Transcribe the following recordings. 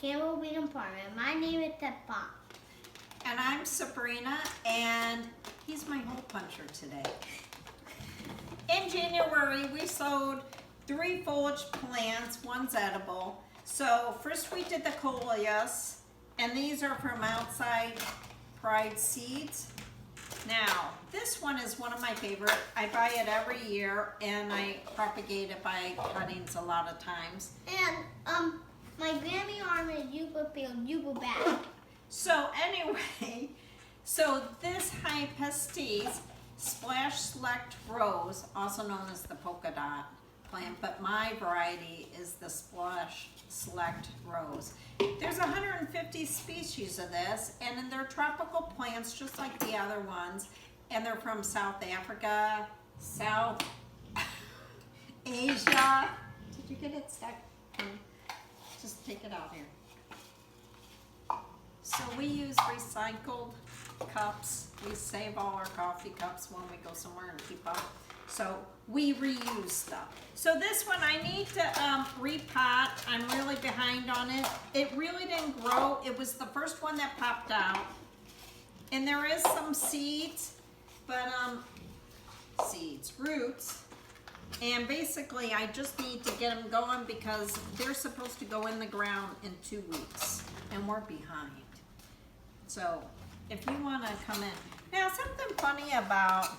Campbell Apartment. My name is Peppa. And I'm Sabrina, and he's my hole puncher today. In January, we sowed 3 foliage plants, one's edible. So first we did the coleus, and these are from Outsidepride seeds. Now, this one is one of my favorite. I buy it every year, and I propagate it by cuttings a lot of times. And my Grammy arm is Yuba back. So anyway, so this Hypoestes Splash Select Rose, also known as the polka dot plant, but my variety is the Splash Select Rose. There's 150 species of this, and they're tropical plants just like the other ones, and they're from South Africa, South Asia. Did you get it stuck? Just take it out here. So we use recycled cups. We save all our coffee cups when we go somewhere and keep up. So we reuse stuff. So this one I need to repot. I'm really behind on it. It really didn't grow. It was the first one that popped out. And there is some seeds, but roots. And basically I just need to get them going because they're supposed to go in the ground in 2 weeks. And we're behind. So if you want to come in. Now something funny about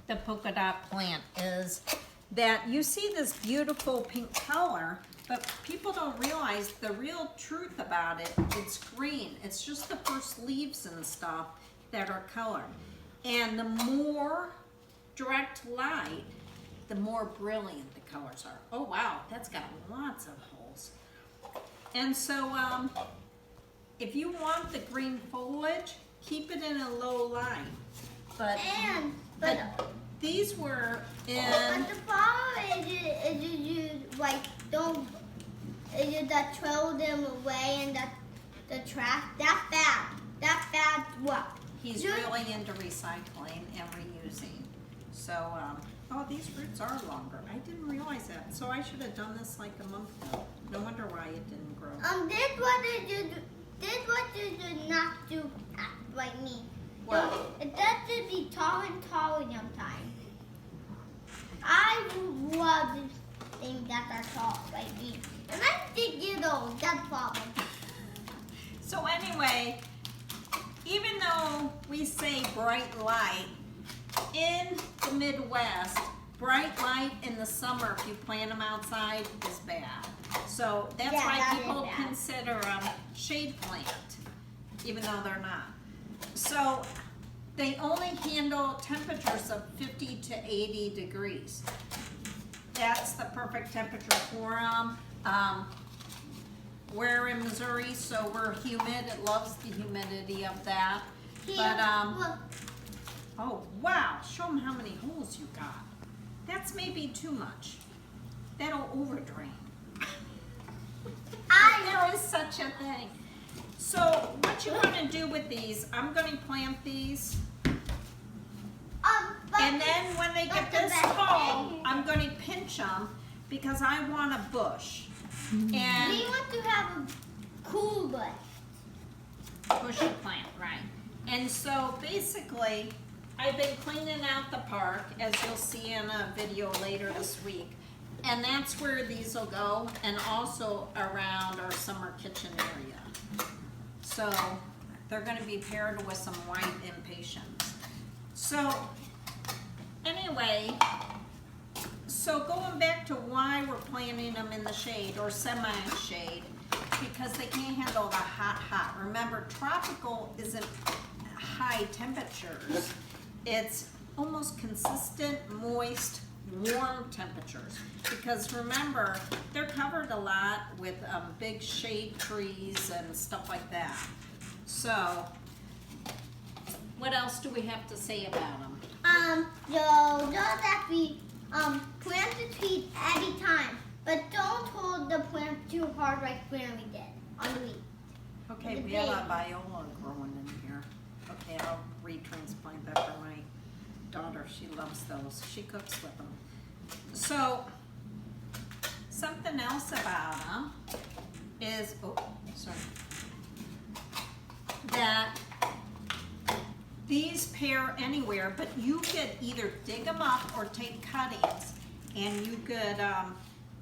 the polka dot plant is that you see this beautiful pink color, but people don't realize the real truth about it. It's green. It's just the first leaves and stuff that are colored. And the more direct light, the more brilliant the colors are. Oh wow, that's got lots of holes. And so if you want the green foliage, keep it in a low light. But these were in. But the problem is you like don't that throw them away and the trash. That bad what? He's really into recycling and reusing. So oh, these roots are longer. I didn't realize that. So I should have done this like a month ago. No wonder why it didn't grow. This what you do not do like me. What? It does to be tall and tall sometimes. I love things that are tall like me. And I'm 6 years old, that's the problem. So anyway, even though we say bright light, in the Midwest, bright light in the summer, if you plant them outside, is bad. So that's why people consider them shade plant, even though they're not. So they only handle temperatures of 50 to 80 degrees. That's the perfect temperature for them. We're in Missouri, so we're humid. It loves the humidity of that. But oh wow, show them how many holes you got. That's maybe too much. That'll overdrain. There is such a thing. So what you want to do with these, I'm going to plant these. And then when they get this tall, I'm going to pinch them because I want a bush. And we want to have a cool bush. Bushy plant, right. And so basically, I've been cleaning out the park, as you'll see in a video later this week. And that's where these will go, and also around our summer kitchen area. So they're going to be paired with some white impatiens. So anyway, so going back to why we're planting them in the shade or semi-shade, because they can't handle the hot. Remember, tropical isn't high temperatures. It's almost consistent, moist, warm temperatures. Because remember, they're covered a lot with big shade trees and stuff like that. So, what else do we have to say about them? Know that we plant the trees every time, but don't hold the plant too hard like Grammy did on the week. Okay, we have a viola growing in here. Okay, I'll retransplant that for my daughter. She loves those. She cooks with them. So, something else about them is, oh, sorry, that these pair anywhere, but you could either dig them up or take cuttings and you could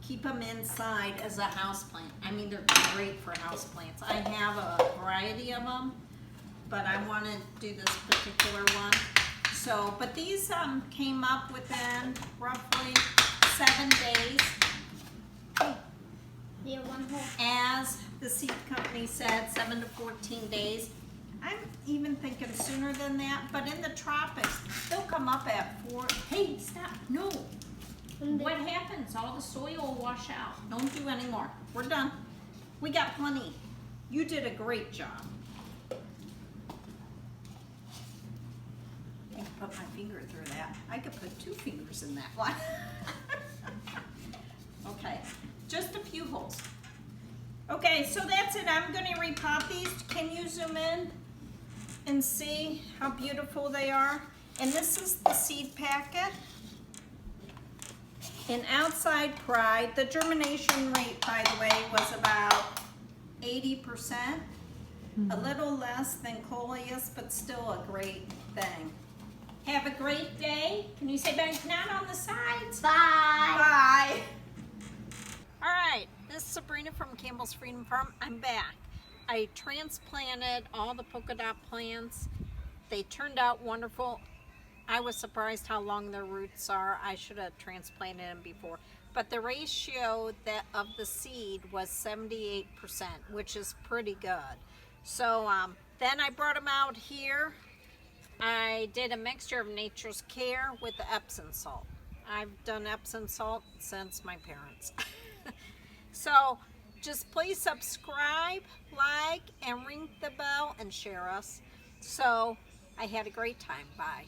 keep them inside as a houseplant. I mean, they're great for houseplants. I have a variety of them, but I want to do this particular one. So, but these came up within roughly 7 days. Yeah, one whole. As the seed company said, 7 to 14 days. I'm even thinking sooner than that, but in the tropics, they'll come up at 4. Hey, stop, no. What happens? All the soil will wash out. Don't do any more. We're done. We got plenty. You did a great job. I can put my finger through that. I could put 2 fingers in that one. Okay, just a few holes. Okay, so that's it. I'm going to repot these. Can you zoom in and see how beautiful they are? And this is the seed packet. In Outsidepride, the germination rate, by the way, was about 80%. A little less than coleus, but still a great thing. Have a great day. Can you say bye? Not on the sides. Bye. Bye. All right, this is Sabrina from Campbell's Freedom Farm. I'm back. I transplanted all the polka dot plants. They turned out wonderful. I was surprised how long their roots are. I should have transplanted them before. But the ratio of the seed was 78%, which is pretty good. So then I brought them out here. I did a mixture of Nature's Care with the Epsom salt. I've done Epsom salt since my parents. So just please subscribe, like, and ring the bell and share us. So I had a great time. Bye.